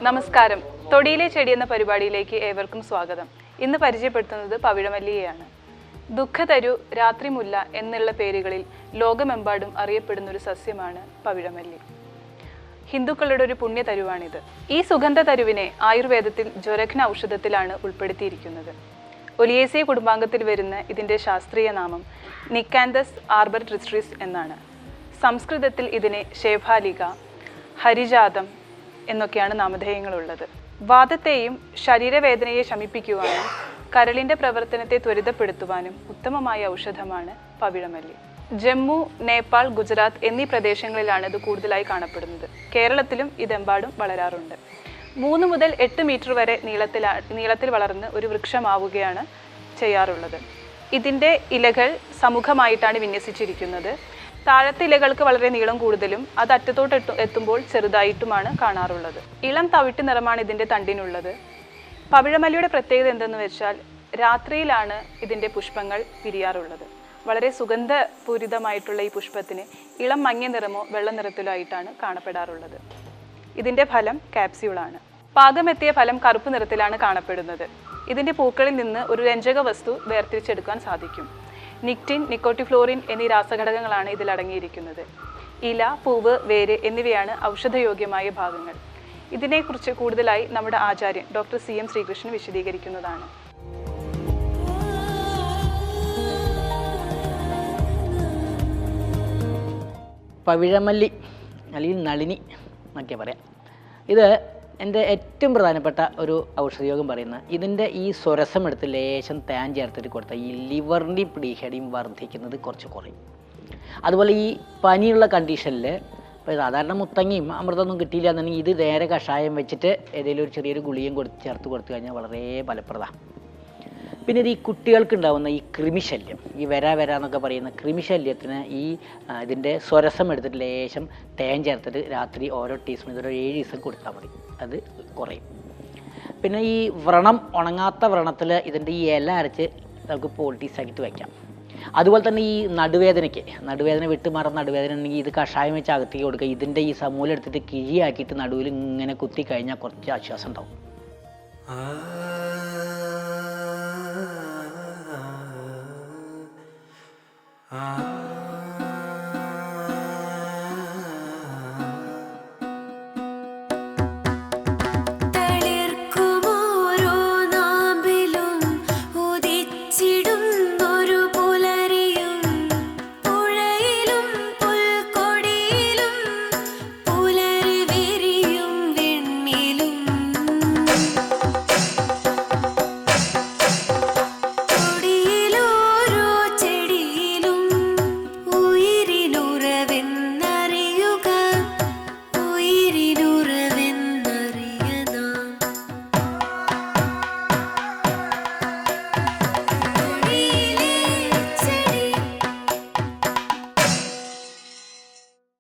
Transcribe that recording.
നമസ്കാരം. തൊടിയിലെ ചെടി എന്ന പരിപാടിയിലേക്ക് ഏവർക്കും സ്വാഗതം. ഇന്ന് പരിചയപ്പെടുത്തുന്നത് പവിഴമല്ലിയെയാണ്. ദുഃഖതരു, രാത്രിമുല്ല എന്നുള്ള പേരുകളിൽ ലോകമെമ്പാടും അറിയപ്പെടുന്ന ഒരു സസ്യമാണ് പവിഴമല്ലി. ഹിന്ദുക്കളുടെ ഒരു പുണ്യതരുവാണിത്. ഈ സുഗന്ധ തരുവിനെ ആയുർവേദത്തിൽ ജ്വരഘ്ന ഔഷധത്തിലാണ് ഉൾപ്പെടുത്തിയിരിക്കുന്നത്. ഒലിയേസിയ കുടുംബാംഗത്തിൽ വരുന്ന ഇതിൻ്റെ ശാസ്ത്രീയ നാമം നിക്കാന്തസ് ആർബർ ട്രിസ്ട്രിസ് എന്നാണ്. സംസ്കൃതത്തിൽ ഇതിനെ ശേഫാലിക, ഹരിജാതം എന്നൊക്കെയാണ് നാമധേയങ്ങളുള്ളത്. വാദത്തെയും ശരീരവേദനയെ ശമിപ്പിക്കുവാനും കരളിൻ്റെ പ്രവർത്തനത്തെ ത്വരിതപ്പെടുത്തുവാനും ഉത്തമമായ ഔഷധമാണ് പവിഴമല്ലി. ജമ്മു, നേപ്പാൾ, ഗുജറാത്ത് എന്നീ പ്രദേശങ്ങളിലാണ് ഇത് കൂടുതലായി കാണപ്പെടുന്നത്. കേരളത്തിലും ഇതെമ്പാടും വളരാറുണ്ട്. 3 മുതൽ 8 മീറ്റർ വരെ നീളത്തിൽ വളർന്ന് ഒരു വൃക്ഷമാവുകയാണ് ചെയ്യാറുള്ളത്. ഇതിൻ്റെ ഇലകൾ സമുഖമായിട്ടാണ് വിന്യസിച്ചിരിക്കുന്നത്. താഴത്തെ ഇലകൾക്ക് വളരെ നീളം കൂടുതലും അത് അറ്റത്തോട്ട് എത്തുമ്പോൾ ചെറുതായിട്ടുമാണ് കാണാറുള്ളത്. ഇളം തവിട്ട് നിറമാണ് ഇതിൻ്റെ തണ്ടിനുള്ളത്. പവിഴമല്ലിയുടെ പ്രത്യേകത എന്തെന്ന് വെച്ചാൽ രാത്രിയിലാണ് ഇതിൻ്റെ പുഷ്പങ്ങൾ വിരിയാറുള്ളത്. വളരെ സുഗന്ധപൂരിതമായിട്ടുള്ള ഈ പുഷ്പത്തിന് ഇളം മങ്ങിയ നിറമോ വെള്ള നിറത്തിലോ ആയിട്ടാണ് കാണപ്പെടാറുള്ളത്. ഇതിൻ്റെ ഫലം ക്യാപ്സ്യൂളാണ്. പാകമെത്തിയ ഫലം കറുപ്പ് നിറത്തിലാണ് കാണപ്പെടുന്നത്. ഇതിൻ്റെ പൂക്കളിൽ നിന്ന് ഒരു രഞ്ജക വസ്തു വേർതിരിച്ചെടുക്കാൻ സാധിക്കും. നിക്റ്റിൻ, നിക്കോട്ടിഫ്ലോറിൻ എന്നീ രാസഘടകങ്ങളാണ് ഇതിൽ അടങ്ങിയിരിക്കുന്നത്. ഇല, പൂവ്, വേര് എന്നിവയാണ് ഔഷധയോഗ്യമായ ഭാഗങ്ങൾ. ഇതിനെക്കുറിച്ച് കൂടുതലായി നമ്മുടെ ആചാര്യൻ ഡോക്ടർ CM ശ്രീകൃഷ്ണൻ വിശദീകരിക്കുന്നതാണ്. പവിഴമല്ലി അല്ലെങ്കിൽ നളിനി എന്നൊക്കെ പറയാം. ഇത് എൻ്റെ ഏറ്റവും പ്രധാനപ്പെട്ട ഒരു ഔഷധയോഗം പറയുന്നത് ഇതിൻ്റെ ഈ സ്വരസം എടുത്ത് ലേശം തേൻ ചേർത്തിട്ട് കൊടുത്താൽ ഈ ലിവറിൻ്റെയും പ്ലീഹയുടെയും വർദ്ധിക്കുന്നത് കുറച്ച് കുറയും. അതുപോലെ ഈ പനിയുള്ള കണ്ടീഷനിൽ ഇപ്പോൾ സാധാരണ മുത്തങ്ങയും അമൃതമൊന്നും കിട്ടിയില്ല എന്നുണ്ടെങ്കിൽ ഇത് നേരെ കഷായം വെച്ചിട്ട് ഏതെങ്കിലും ഒരു ചെറിയൊരു ഗുളികയും ചേർത്ത് കൊടുത്തു കഴിഞ്ഞാൽ വളരെ ഫലപ്രദമാണ്. പിന്നെ ഇത് ഈ കുട്ടികൾക്ക് ഉണ്ടാകുന്ന ഈ കൃമിശല്യം, ഈ വര എന്നൊക്കെ പറയുന്ന കൃമിശല്യത്തിന് ഈ ഇതിൻ്റെ സ്വരസം എടുത്തിട്ട് ലേശം തേൻ ചേർത്തിട്ട് രാത്രി ഓരോ ടീസ്പൂൺ ഇതൊരു 7 ദിവസം കൊടുത്താൽ മതി, അത് കുറയും. പിന്നെ ഈ വ്രണം, ഉണങ്ങാത്ത വ്രണത്തിൽ ഇതിൻ്റെ ഈ ഇല അരച്ച് നമുക്ക് പോൾട്ടീസ് ആക്കിയിട്ട് വയ്ക്കാം. അതുപോലെ തന്നെ ഈ നടുവേദന വിട്ടുമാറുന്ന നടുവേദന ഉണ്ടെങ്കിൽ ഇത് കഷായം വെച്ച് അകത്തേക്ക് കൊടുക്കുക. ഇതിൻ്റെ ഈ സമൂലം എടുത്തിട്ട് കിഴിയാക്കിയിട്ട് നടുവിൽ ഇങ്ങനെ കുത്തി കഴിഞ്ഞാൽ കുറച്ച് ആശ്വാസം ഉണ്ടാവും.